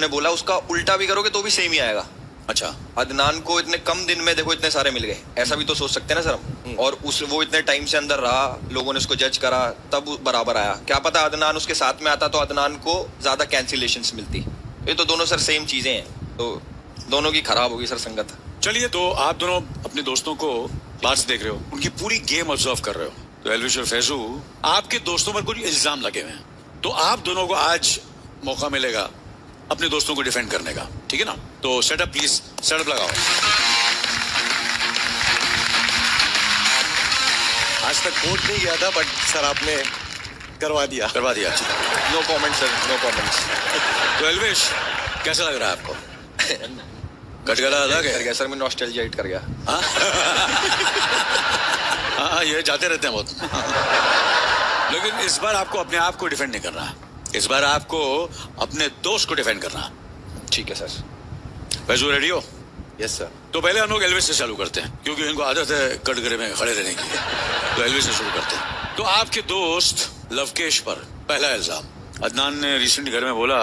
उन्होंने बोला उसका उल्टा भी करोगे तो भी सेम ही आएगा। अच्छा, अदनान को इतने कम दिन में देखो इतने सारे मिल गए, ऐसा भी तो सोच सकते हैं ना सर हम। और उस वो इतने टाइम से अंदर रहा, लोगों ने उसको जज करा, तब बराबर आया। क्या पता अदनान उसके साथ में आता तो अदनान को ज्यादा कैंसिलेशंस मिलती। ये तो दोनों सर सेम चीजें हैं, तो दोनों की खराब होगी सर संगत। चलिए, तो आप दोनों अपने दोस्तों को बाहर से देख रहे हो, उनकी पूरी गेम ऑब्जर्व कर रहे हो। तो एल्विश और फैजू, आपके दोस्तों पर कुछ इल्जाम लगे हुए हैं, तो आप दोनों को आज मौका मिलेगा अपने दोस्तों को डिफेंड करने का, ठीक है ना? तो सेटअप प्लीज, सेटअप लगाओ। आज तक कोर्ट नहीं गया था, बट सर आपने करवा दिया। अच्छा। No comment sir, no comments. तो एल्विश, कैसा लग रहा है आपको? कटगला अलग कर है गया सर, मैं नॉस्टैल्जिया हिट कर गया। हाँ, ये जाते रहते हैं बहुत। लेकिन इस बार आपको अपने आप को डिफेंड नहीं करना, इस बार आपको अपने दोस्त को डिफेंड करना। ठीक है सर। फैजू, रेडी हो? Yes sir. तो पहले हम लोग एल्विश से चालू करते हैं, क्योंकि इनको आदत है कटघरे में खड़े रहने की। तो एल्विश से शुरू करते हैं। तो आपके दोस्त लवकेश पर पहला इल्जाम, अदनान ने रिसेंटली घर में बोला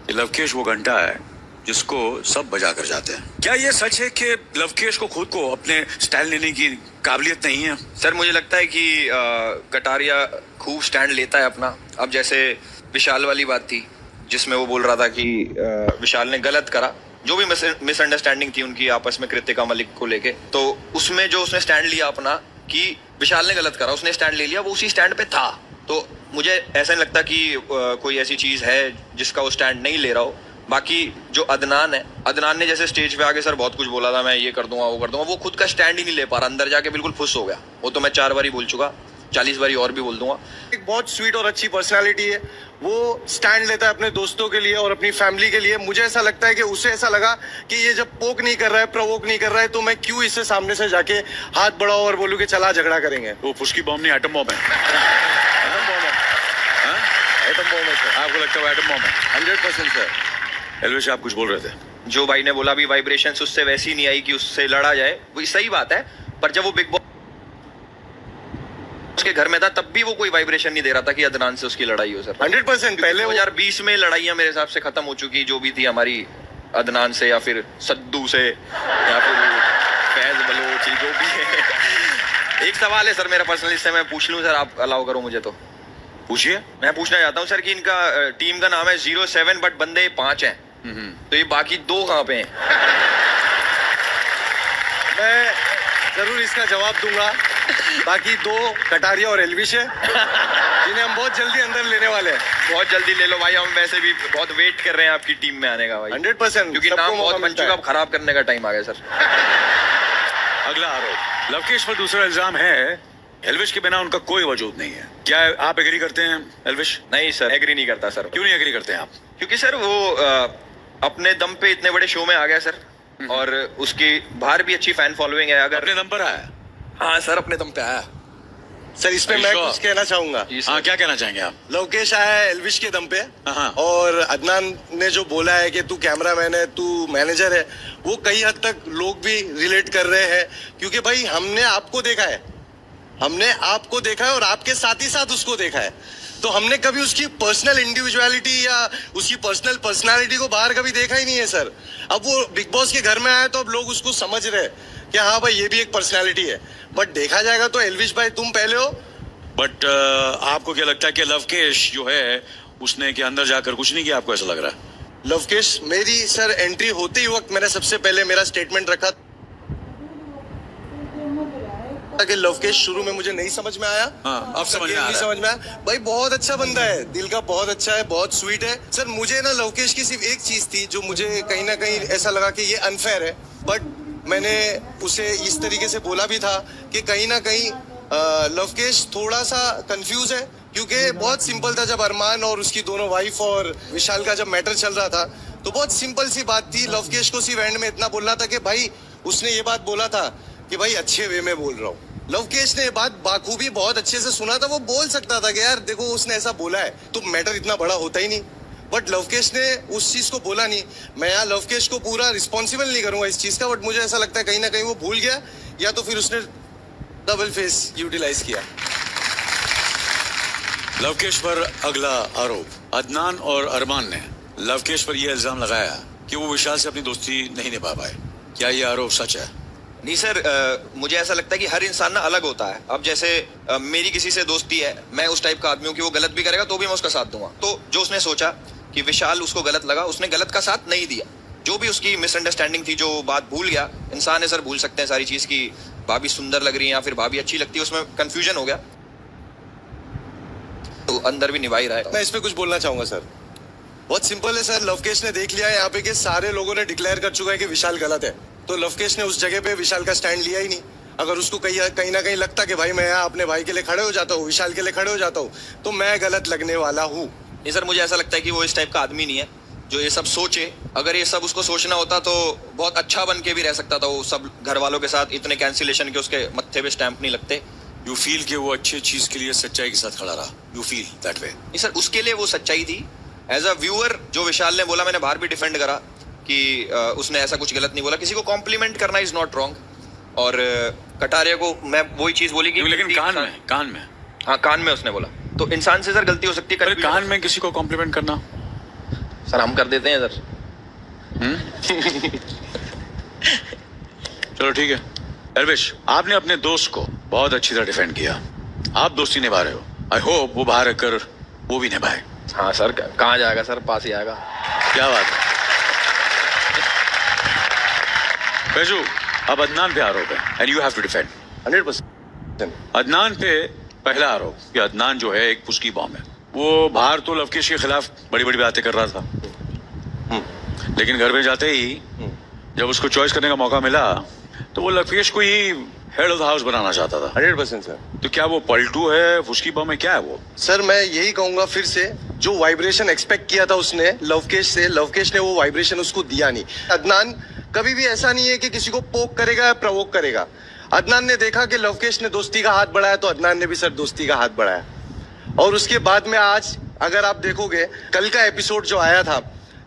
कि लवकेश वो घंटा है जिसको सब बजा कर जाते हैं। क्या ये सच है कि लवकेश को खुद को अपने स्टाइल लेने की काबिलियत नहीं है? सर मुझे लगता है कि कटारिया खूब स्टैंड लेता है अपना। अब जैसे विशाल वाली बात थी जिसमें वो बोल रहा था कि विशाल ने गलत करा, जो भी मिसअंडरस्टैंडिंग थी उनकी आपस में कृतिका मलिक को लेके, तो उसमें जो उसने स्टैंड लिया अपना कि विशाल ने गलत करा, उसने स्टैंड ले लिया, वो उसी स्टैंड पे था। तो मुझे ऐसा नहीं लगता कि कोई ऐसी चीज है जिसका वो स्टैंड नहीं ले रहा हो। बाकी जो अदनान है, अदनान ने जैसे स्टेज पे आके सर बहुत कुछ बोला था, मैं ये कर दूंगा वो कर दूंगा, वो खुद का स्टैंड ही नहीं ले पा रहा, अंदर जाके बिल्कुल फुस हो गया। वो तो मैं 4 बारी बोल चुका, 40 बारी और भी बोल दूंगा। एक बहुत स्वीट और अच्छी पर्सनालिटी है, वो स्टैंड लेता है अपने दोस्तों के लिए और अपनी फैमिली के लिए। मुझे ऐसा लगता है कि उसे ऐसा लगा कि ये जब पोक नहीं कर रहा है, प्रवोक नहीं कर रहा है, तो मैं क्यों इससे सामने से जाके हाथ बढ़ाऊं और बोलूं कि चला झगड़ा करेंगे। वो फुस्की बॉम्ब नहीं, एटम बॉम्ब है। एटम बॉम्ब है। हाँ? एटम बॉम्ब है सर। आपको लगता है एटम बॉम्ब है? 100% सर। एल्विश, आप कुछ बोल रहे थे? जो भाई ने बोला भी वाइब्रेशंस उससे वैसी नहीं आई कि उससे लड़ा जाए, वो सही बात है। पर जब वो बिग बॉस उसके घर में था तब भी वो कोई वाइब्रेशन नहीं दे रहा था कि अदनान से उसकी लड़ाई हो सर। 100% पहले 2020 में लड़ाइयां मेरे हिसाब से खत्म हो चुकी, जो भी थी हमारी अदनान से या फिर सद्दू से या फिर फैज बलोच, जो भी है। एक सवाल है सर मेरा पर्सनली, इससे मैं पूछ लूं सर, आप अलाउ करो मुझे तो? पूछिए। मैं पूछना चाहता हूँ सर कि इनका टीम का नाम है 07 बट बंदे 5 हैं, तो ये बाकी 2 कहाँ पे हैं? मैं जरूर इसका जवाब दूंगा। बाकी 2 कटारिया और एल्विश है जिन्हें हम बहुत जल्दी अंदर लेने वाले हैं। बहुत जल्दी ले लो भाई, हम वैसे भी बहुत वेट कर रहे हैं आपकी टीम में आने का भाई। 100% क्योंकि नाम बहुत बन चुका, अब खराब करने का टाइम आ गया सर। अगला आरोप, लवकेश पर दूसरा इल्जाम है एल्विश के बिना उनका कोई वजूद नहीं है। क्या आप एग्री करते हैं एल्विश? नहीं सर, एग्री नहीं करता सर। क्यों नहीं एग्री करते हैं आप? क्योंकि सर वो अपने दम पे इतने बड़े शो में आ गया सर, और उसकी बाहर भी अच्छी फैन फॉलोइंग है। अगर अपने दम पर आया? हाँ सर, अपने दम पे आया सर। इसमें मैं कुछ कहना चाहूंगा। हाँ, क्या कहना चाहेंगे आप? लवकेश आया है एल्विश के दम पे, हाँ। और अदनान ने जो बोला है कि तू कैमरामैन है, तू मैनेजर है, वो कई हद तक लोग भी रिलेट कर रहे हैं। क्योंकि भाई हमने आपको देखा है, हमने आपको देखा है और आपके साथ ही साथ उसको देखा है, तो हमने कभी उसकी पर्सनल इंडिविजुअलिटी या उसकी पर्सनल पर्सनालिटी को बाहर कभी देखा ही नहीं है सर। अब वो बिग बॉस के घर में आया तो अब लोग उसको समझ रहे हैं कि हाँ भाई ये भी एक पर्सनालिटी है। बट देखा जाएगा तो एल्विश भाई तुम पहले हो। बट आपको क्या लगता है कि लवकेश जो है उसने के अंदर जाकर कुछ नहीं किया? आपको ऐसा लग रहा है? लवकेश, मेरी सर एंट्री होते ही वक्त मैंने सबसे पहले मेरा स्टेटमेंट रखा कि लवकेश शुरू में मुझे नहीं समझ में आया। हाँ, अब समझ में आ रहा है। समझ में आया भाई, बहुत अच्छा बंदा है, दिल का बहुत अच्छा है, बहुत स्वीट है सर। मुझे ना लवकेश की सिर्फ एक चीज थी जो मुझे कहीं ना कहीं ऐसा लगा कि ये अनफेयर है, बट मैंने उसे इस तरीके से बोला भी था कि कहीं ना कहीं लवकेश थोड़ा सा कंफ्यूज है। क्योंकि बहुत सिंपल था, जब अरमान और उसकी दोनों वाइफ और विशाल का जब मैटर चल रहा था तो बहुत सिंपल सी बात थी। लवकेश को सिर्फ एंड में इतना बोलना था कि भाई, उसने ये बात बोला था कि भाई अच्छे वे में बोल रहा हूँ। लवकेश ने ये बात बाखूबी बहुत अच्छे से सुना था, वो बोल सकता था कि यार देखो उसने ऐसा बोला है तो मैटर इतना बड़ा होता ही नहीं। बट लवकेश ने उस चीज को बोला नहीं। मैं यहाँ लवकेश को पूरा रिस्पॉन्सिबल नहीं करूंगा इस चीज का, बट मुझे ऐसा लगता है कहीं ना कहीं वो भूल गया, या तो फिर उसने डबल फेस यूटिलाइज किया। लवकेश पर अगला आरोप, अदनान और अरमान ने लवकेश पर यह इल्जाम लगाया कि वो विशाल से अपनी दोस्ती नहीं निभा पाए, क्या ये आरोप सच है? नहीं सर, मुझे ऐसा लगता है कि हर इंसान ना अलग होता है। अब जैसे मेरी किसी से दोस्ती है, मैं उस टाइप का आदमी हूँ कि वो गलत भी करेगा तो भी मैं उसका साथ दूंगा। तो जो उसने सोचा कि विशाल उसको गलत लगा, उसने गलत का साथ नहीं दिया। जो भी उसकी मिसअंडरस्टैंडिंग थी, जो बात भूल गया। इंसान है सर, भूल सकते हैं सारी चीज की भाभी सुंदर लग रही है या फिर भाभी अच्छी लगती है, उसमें कंफ्यूजन हो गया तो अंदर भी निभा ही रहा है। मैं इस पे कुछ बोलना चाहूंगा सर। बहुत सिंपल है सर, लवकेश ने देख लिया है यहाँ पे कि सारे लोगों ने डिक्लेयर कर चुका है कि विशाल गलत है, तो लवकेश ने उस जगह पे विशाल का स्टैंड लिया ही नहीं। अगर उसको कहीं ना कहीं लगता कि भाई मैं यहाँ अपने भाई के लिए खड़े हो जाता हूँ, विशाल के लिए खड़े हो जाता हूँ, तो मैं गलत लगने वाला हूँ। नहीं सर, मुझे ऐसा लगता है कि वो इस टाइप का आदमी नहीं है जो ये सब सोचे। अगर ये सब उसको सोचना होता तो बहुत अच्छा बन के भी रह सकता था। वो सब घर वालों के साथ इतने कैंसिलेशन के उसके मत्थे पे स्टैंप नहीं लगते। यू फील कि वो अच्छी चीज के लिए सच्चाई के साथ खड़ा रहा, यू फील दैट वे? नहीं सर, उसके लिए वो सच्चाई थी। एज अ व्यूअर जो विशाल ने बोला, मैंने बाहर भी डिफेंड करा कि उसने ऐसा कुछ गलत नहीं बोला। किसी को कॉम्प्लीमेंट करना इज नॉट रॉन्ग। और कटारिया को मैं वही चीज बोली कि लेकिन कान में हाँ, कान में उसने बोला तो इंसान से सर गलती हो सकती है। कान में किसी को कॉम्प्लीमेंट करना सर हम कर देते हैं सर। चलो ठीक है एल्विश, आपने अपने दोस्त को बहुत अच्छी तरह डिफेंड किया। आप दोस्ती निभा रहे हो, आई होप वो बाहर रखकर वो भी निभाए। हाँ सर, कहाँ जाएगा सर, पास ही आएगा। क्या बात है फैजू, अब अदनान पे आरोप है and you have to defend 100%। Adnan पे पहला आरोप कि अदनान जो है एक पुस्की बॉम्ब है। वो बाहर तो लवकेश के खिलाफ बड़ी बड़ी बातें कर रहा था, लेकिन घर में जाते ही जब उसको चॉइस करने का मौका मिला तो वो लवकेश को ही हेड ऑफ द हाउस बनाना चाहता था। 100% सर। तो क्या वो पलटू है, फुस्की बम है, क्या है वो? सर मैं यही कहूंगा फिर से, जो वाइब्रेशन एक्सपेक्ट किया था उसने लवकेश से, लवकेश ने वो वाइब्रेशन उसको दिया नहीं। अदनान कभी भी ऐसा नहीं है कि किसी को पोक करेगा या प्रवोक करेगा। अदनान ने देखा कि लवकेश ने दोस्ती का हाथ बढ़ाया तो अदनान ने भी सर दोस्ती का हाथ बढ़ाया। और उसके बाद में आज अगर आप देखोगे कल का एपिसोड जो आया था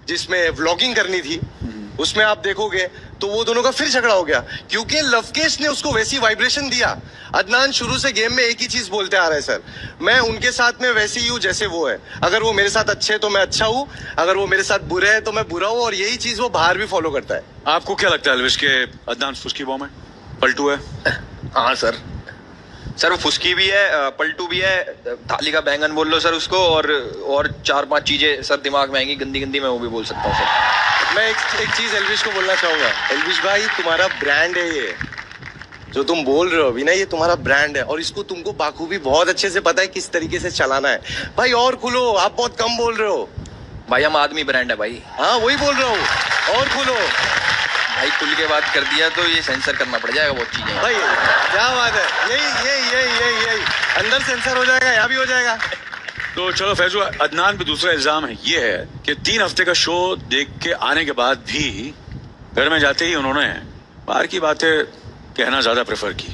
जिसमें व्लॉगिंग करनी थी, उसमें आप देखोगे तो वो दोनों का फिर झगड़ा हो गया क्योंकि लवकेश ने उसको वैसी वाइब्रेशन दिया। अदनान शुरू से गेम में एक ही चीज बोलते आ रहे हैं सर, मैं उनके साथ में वैसे ही हूँ जैसे वो है। अगर वो मेरे साथ अच्छे हैं तो मैं अच्छा हूँ, अगर वो मेरे साथ बुरे हैं तो मैं बुरा हूँ। और यही चीज वो बाहर भी फॉलो करता है। आपको क्या लगता है एल्विश के अदनान फुस्की बम है, पलटू है? हाँ सर, सर वो फुस्की भी है, पलटू भी है, थाली का बैंगन बोल लो सर उसको, और 4-5 चीजें सर दिमाग में आएंगी गंदी गंदी, मैं वो भी बोल सकता हूँ सर। मैं एक चीज एल्विश को बोलना चाहूंगा। एल्विश भाई तुम्हारा ब्रांड है ये जो तुम बोल रहे हो अभी ना, ये तुम्हारा ब्रांड है और इसको तुमको बाखूबी बहुत अच्छे से पता है किस तरीके से चलाना है। भाई और खुलो, आप बहुत कम बोल रहे हो भाई। हम आदमी ब्रांड है भाई। हाँ वही बोल रहा हूँ, और खुलो भाई। खुल के बात कर दिया तो ये सेंसर करना पड़ जाएगा बहुत चीजें भाई। क्या बात है, यही अंदर सेंसर हो जाएगा, यहाँ भी हो जाएगा। तो चलो फैजू, अदनान पे दूसरा इल्जाम है ये है कि 3 हफ्ते का शो देख के आने के बाद भी घर में जाते ही उन्होंने बाहर की बातें कहना ज्यादा प्रेफर की।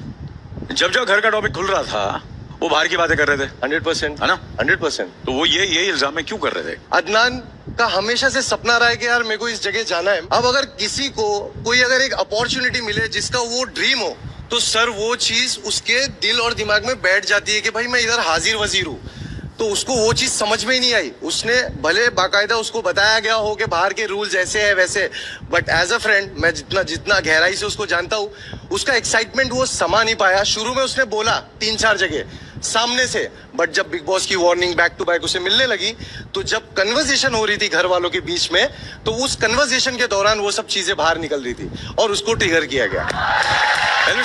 जब घर का टॉपिक खुल रहा था वो बाहर की बातें कर रहे थे। 100% है ना? 100%। तो वो ये इल्जाम में क्यों कर रहे थे? अदनान का हमेशा से सपना रहा है कि यार मेरे को इस जगह जाना है। अब अगर किसी को कोई अगर एक अपॉर्चुनिटी मिले जिसका वो ड्रीम हो, तो सर वो चीज उसके दिल और दिमाग में बैठ जाती है कि भाई मैं इधर हाजिर वजीर हूँ। तो उसको वो चीज समझ में ही नहीं आई। उसने भले बाकायदा उसको बताया गया हो कि बाहर के रूल्स ऐसे है वैसे, बट एज अ फ्रेंड मैं जितना गहराई से उसको जानता हूँ, उसका एक्साइटमेंट वो समा नहीं पाया। शुरू में उसने बोला 3-4 जगह सामने से, बट जब बिग बॉस की वार्निंग बैक टू बैक उसे मिलने लगी, तो जब कन्वर्सेशन हो रही थी घर वालों के बीच में, तो उस कन्वर्सेशन के दौरान वो सब चीजें बाहर निकल रही थी और उसको ट्रिगर किया गया।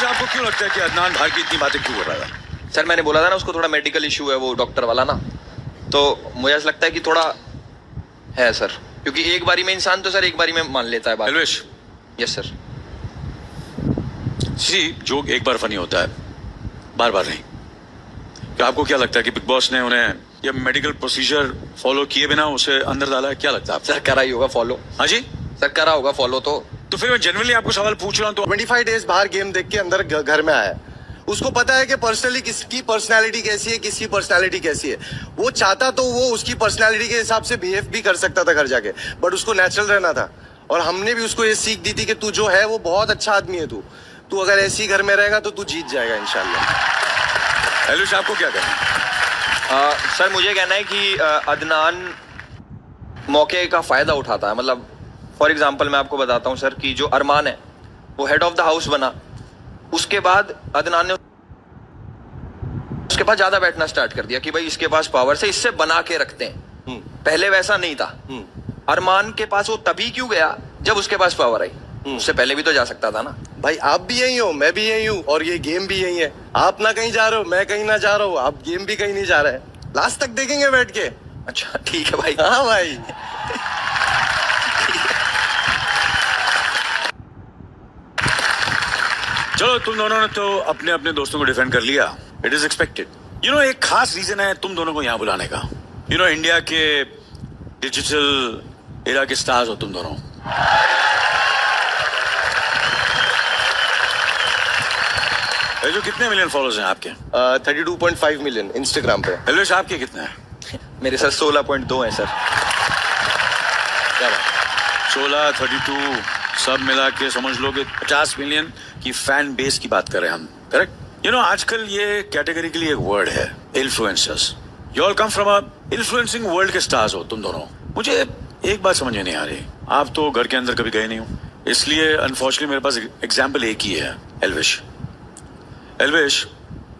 आपको क्यों लगता है कि अदनान बाहर की इतनी बातें क्यों कर रहा था? सर मैंने बोला था ना उसको थोड़ा मेडिकल इशू है, वो डॉक्टर वाला ना, तो मुझे ऐसा लगता है कि थोड़ा है सर, क्योंकि एक बारी में इंसान तो सर एक बारी में मान लेता है बात। Elvish, yes sir. जोक एक बार फनी होता है, बार बार नहीं। क्या आपको क्या लगता है कि बिग बॉस ने उन्हें ये मेडिकल प्रोसीजर फॉलो किए बिना उसे अंदर डाला है? क्या लगता है आपको? सर करा ही होगा फॉलो। हाँ जी सर, करा होगा फॉलो। तो फिर मैं जनरली आपको सवाल पूछ रहा हूँ। तो 25 डेज बाहर गेम देख के अंदर घर में आया, उसको पता है कि पर्सनली किसकी पर्सनालिटी कैसी है, किसकी पर्सनालिटी कैसी है। वो चाहता तो वो उसकी पर्सनालिटी के हिसाब से बिहेव भी कर सकता था घर जाके, बट उसको नेचुरल रहना था। और हमने भी उसको ये सीख दी थी कि तू जो है वो बहुत अच्छा आदमी है, तू अगर ऐसी घर में रहेगा तो तू जीत जाएगा इंशाल्लाह। एल्विश, आपको क्या कहना है? सर मुझे कहना है कि अदनान मौके का फायदा उठाता है। मतलब फॉर एग्जांपल मैं आपको बताता हूँ सर कि जो अरमान है वो हेड ऑफ द हाउस बना, उसके बाद अदनान ने उसके पास ज्यादा बैठना स्टार्ट कर दिया कि भाई इसके पास पावर से इससे बना के रखते हैं। पहले वैसा नहीं था। अरमान के पास वो तभी क्यों गया जब उसके पास पावर आई, उससे पहले भी तो जा सकता था ना। भाई आप भी यही हो, मैं भी यही हूँ, और ये गेम भी यही है। आप ना कहीं जा रहे हो, मैं कहीं ना जा रहा हूँ, आप गेम भी कहीं नहीं जा रहा है। लास्ट तक देखेंगे बैठ के। अच्छा ठीक है भाई। हाँ भाई। चलो, तुम दोनों ने तो अपने अपने दोस्तों को डिफेंड कर लिया, इट इज एक्सपेक्टेड। एक खास रीजन है तुम दोनों को यहाँ बुलाने का। इंडिया के डिजिटल एरा के स्टार्स हो तुम दोनों। जो कितने मिलियन फॉलोअर्स हैं आपके? 32.5 मिलियन इंस्टाग्राम पे। एल्विश आपके कितने हैं? मेरे सर 16.2 है सर। क्या बात? 16, 32 सब मिला के समझ लो कि 50 मिलियन की फैन बेस की बात कर रहे हैं हम, करेक्ट? आजकल ये कैटेगरी के लिए एक वर्ड है, influencers. You all come from a influencing world के स्टार्स हो तुम दोनों। मुझे एक बात समझ में नहीं आ रही, आप तो घर के अंदर कभी गए नहीं हो, इसलिए अनफॉर्चुनेटली मेरे पास एग्जाम्पल एक ही है। एल्विश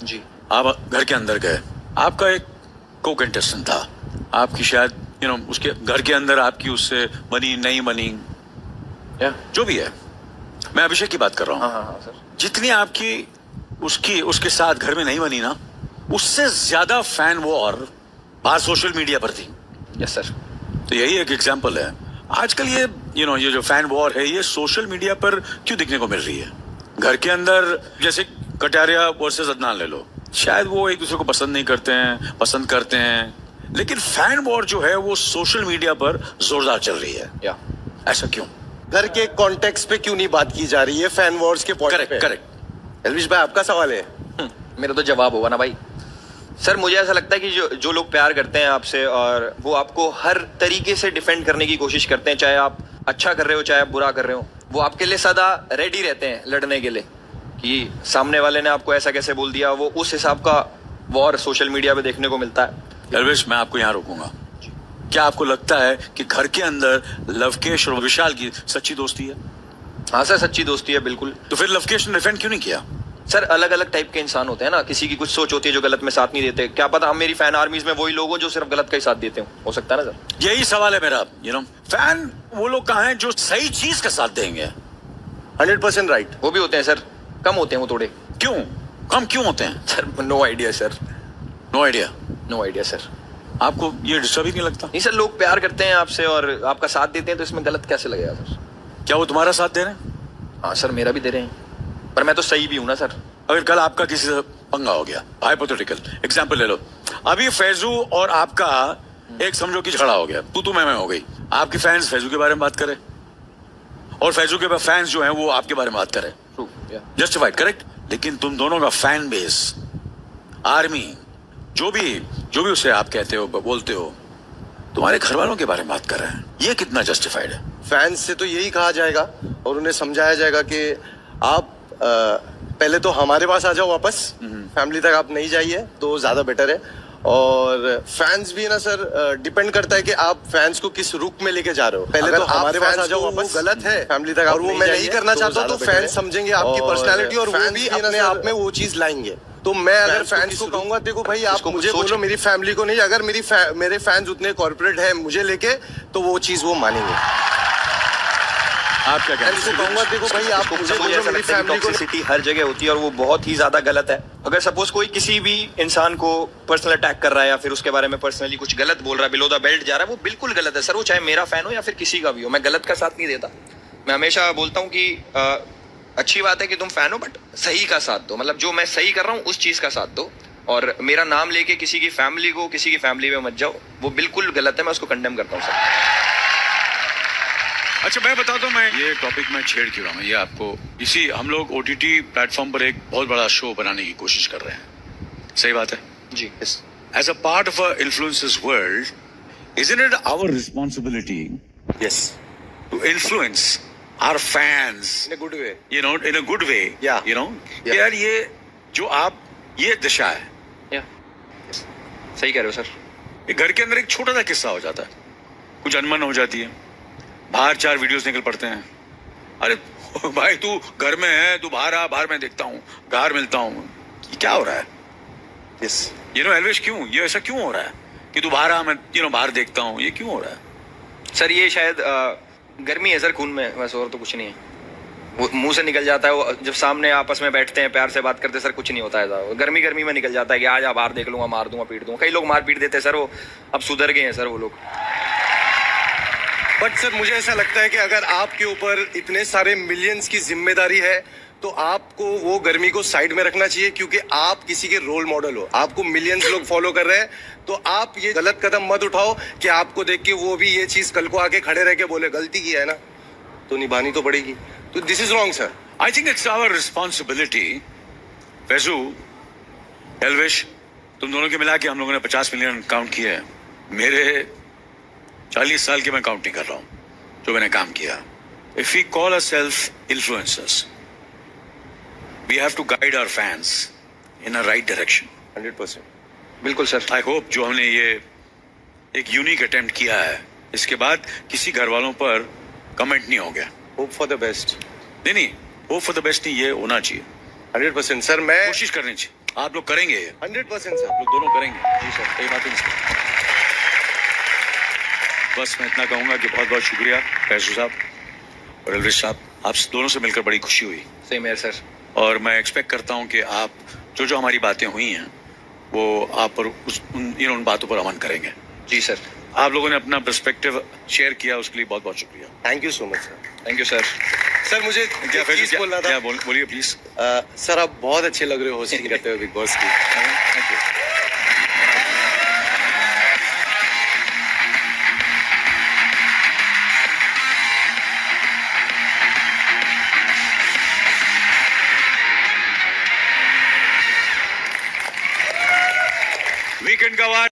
जी, आप घर के अंदर गए, आपका एक को कंटेस्टेंट था, आपकी शायद उसके घर के अंदर आपकी उससे बनी नहीं बनी, जो भी है, मैं अभिषेक की बात कर रहा हूँ। हाँ सर। जितनी आपकी उसके साथ घर में नहीं बनी ना, उससे ज्यादा फैन वॉर बाहर सोशल मीडिया पर थी। Yes sir. तो यही एक एग्जांपल है। आजकल ये ये जो फैन वॉर है, ये सोशल मीडिया पर क्यों दिखने को मिल रही है? घर के अंदर जैसे कटारिया वर्सेस अदनान ले लो, शायद वो एक दूसरे को पसंद नहीं करते हैं, पसंद करते हैं, लेकिन फैन वॉर जो है वो सोशल मीडिया पर जोरदार चल रही है। ऐसा क्यों? घर के कॉन्टेक्स्ट पे क्यों नहीं बात की जा रही है फैन वॉर्स के पॉइंट पे? करेक्ट। एल्विश भाई आपका सवाल है। मेरा तो जवाब होगा ना भाई। सर मुझे ऐसा लगता है कि जो लोग प्यार करते हैं आपसे और वो आपको हर तरीके से डिफेंड करने की कोशिश करते हैं, चाहे आप अच्छा कर रहे हो चाहे आप बुरा कर रहे हो, वो आपके लिए सदा रेडी रहते हैं लड़ने के लिए कि सामने वाले ने आपको ऐसा कैसे बोल दिया। वो उस हिसाब का वॉर सोशल मीडिया पे देखने को मिलता है। एल्विश, मैं आपको यहाँ रोकूंगा। क्या आपको लगता है कि घर के अंदर लवकेश और विशाल की सच्ची दोस्ती है? हाँ सर, सच्ची दोस्ती है बिल्कुल। तो फिर लवकेश ने डिफेंड क्यों नहीं किया? सर अलग अलग टाइप के इंसान होते हैं ना, किसी की कुछ सोच होती है जो गलत में साथ नहीं देते। क्या पता हम मेरी फैन आर्मीज में वही लोग हो जो सिर्फ गलत का ही साथ देते हो सकता है ना सर। यही सवाल है मेरा। फैन वो लोग कहाँ हैं जो सही चीज का साथ देंगे? 100% राइट। वो भी होते हैं सर, कम होते हैं वो थोड़े। क्यों कम क्यों होते हैं? Sir no idea sir. No idea? No idea sir. आपको ये डिस्टर्ब ही नहीं लगता? नहीं सर, लोग प्यार करते हैं आपसे और आपका साथ देते हैं तो इसमें गलत कैसे लगेगा सर? क्या वो तुम्हारा साथ दे रहे हैं? हाँ सर, मेरा भी दे रहे हैं, पर मैं तो सही भी हूँ ना सर। अगर कल आपका किसी से पंगा हो गया, हाइपोथेटिकल एग्जांपल ले लो, अभी फैजू और आपका एक समझो कि झगड़ा हो गया, तू मैं हो गई, आपके फैंस फैजू के बारे में बात करें और फैजू के फैंस जो हैं वो आपके बारे में बात करें, जस्टिफाइड, करेक्ट? लेकिन तुम दोनों का फैन बेस, आर्मी, जो भी उसे आप कहते हो बोलते हो, तुम्हारे घर वालों के बारे में बात कर रहे हैं, ये कितना जस्टिफाइड है? फैंस से तो यही कहा जाएगा और उन्हें समझाया जाएगा कि आप पहले तो हमारे पास आ जाओ वापस, फैमिली तक आप नहीं जाइए तो ज्यादा बेटर है। और फैंस भी ना सर, डिपेंड करता है कि आप फैंस को किस रुख में लेके जा रहे हो। पहले तो हमारे पास आ जाओ वापस, गलत है, फैमिली तक, और वो मैं नहीं करना चाहता हूँ, तो फैंस समझेंगे आपकी पर्सनालिटी और वो भी अपने आप में वो चीज लाएंगे। तो मैं अगर फैंस को कहूंगा देखो भाई आप मुझे बोलो, मेरी फैमिली को नहीं, अगर मेरे फैंस उतने कॉर्पोरेट है मुझे लेके, तो वो चीज वो मानेंगे। आप क्या कहते हैं? कहूंगा देखो भाई आप मुझे बोलो, मेरी फैमिली को टॉक्सिसिटी हर जगह होती है और वो बहुत ही ज्यादा गलत है। अगर सपोज कोई किसी भी इंसान को पर्सनल अटैक कर रहा है या फिर उसके बारे में पर्सनली कुछ गलत बोल रहा है, बिलो द बेल्ट जा रहा है, वो बिल्कुल गलत है सर। वो चाहे मेरा फैन हो या फिर किसी का भी हो, मैं गलत का साथ नहीं देता। मैं हमेशा बोलता हूँ कि अच्छी बात है कि तुम फैन हो, बट सही का साथ दो। मतलब जो मैं सही कर रहा हूँ उस चीज का साथ दो, और मेरा नाम लेके किसी की फैमिली में मत जाओ, वो बिल्कुल गलत है। मैं उसको कंडेम करता हूँ सर। अच्छा, मैं बताता हूँ, मैं ये टॉपिक में छेड़ क्यों रहा हूँ, ये आपको इसी हम लोग OTT प्लेटफॉर्म पर एक बहुत बड़ा शो बनाने की कोशिश कर रहे हैं, सही बात है जी? As a part of a influencers world, isn't it our responsibility, yes, to influence our fans in a good way, in a good way, yeah, yeah. यार ये जो आप ये दिशा है, सही कह रहे हो सर। घर के अंदर एक छोटा सा किस्सा हो जाता है, कुछ अनबन हो जाती है, बाहर 4 वीडियोस निकल पड़ते हैं। अरे भाई तू घर में है, तू बाहर आ, बाहर मैं देखता हूँ, बाहर मिलता हूँ, ये क्या हो रहा है? यस ये नो एल्विश, क्यों ये ऐसा क्यों हो रहा है कि तू बाहर आ, मैं बाहर देखता हूँ, ये क्यों हो रहा है? सर ये शायद गर्मी है सर खून में, बस और तो कुछ नहीं है। वो मुंह से निकल जाता है, वो जब सामने आपस में बैठते हैं प्यार से बात करते हैं सर, कुछ नहीं होता है सर। गर्मी गर्मी में निकल जाता है कि आज बाहर देख लूंगा, मार दूंगा, पीट दूंगा। कई लोग मार पीट देते हैं सर, वो अब सुधर गए हैं सर वो लोग। बट सर मुझे ऐसा लगता है कि अगर आपके ऊपर इतने सारे मिलियंस की जिम्मेदारी है तो आपको वो गर्मी को साइड में रखना चाहिए, क्योंकि आप किसी के रोल मॉडल हो, आपको मिलियंस लोग फॉलो कर रहे हैं। तो आप ये गलत कदम मत उठाओ कि आपको देख के वो भी ये चीज कल को आके खड़े रह के बोले गलती की है ना, तो निभानी तो पड़ेगी। तो this is wrong sir. I think it's our responsibility. Faizu, Elvish, तुम दोनों के मिला के हम लोगों ने 50 मिलियन काउंट किया है। मेरे 40 साल के मैं काउंट नहीं कर रहा हूं जो मैंने काम किया। If we call ourselves influencers, we have to guide our fans in a right direction. 100%। बिल्कुल सर। आई होप जो हमने ये एक यूनिक अटेम्प्ट किया है, इसके बाद किसी घर वालों पर कमेंट नहीं हो गया। Hope for the best. नहीं, होप फॉर द बेस्ट नहीं, ये होना चाहिए। 100% सर। मैं कोशिश करनी चाहिए, आप लोग करेंगे ये, 100% सर। आप लोग दोनों करेंगे। जी सर। सही बात है। बस मैं इतना कहूंगा कि बहुत बहुत शुक्रिया फैजू साहब और एल्विश साहब, आप दोनों से मिलकर बड़ी खुशी हुई। सेम है सर। और मैं एक्सपेक्ट करता हूं कि आप जो हमारी बातें हुई हैं वो आप पर उन बातों पर अमल करेंगे। जी सर। आप लोगों ने अपना पर्सपेक्टिव शेयर किया, उसके लिए बहुत बहुत शुक्रिया। Thank you so much sir. Thank you sir. Sir मुझे क्या एक फैजू, चीज बोलना था। बोलिए प्लीज। सर आप बहुत अच्छे लग रहे हो होस्टिंग करते हुए बिग बॉस की। Thank you. वीकेंड का वार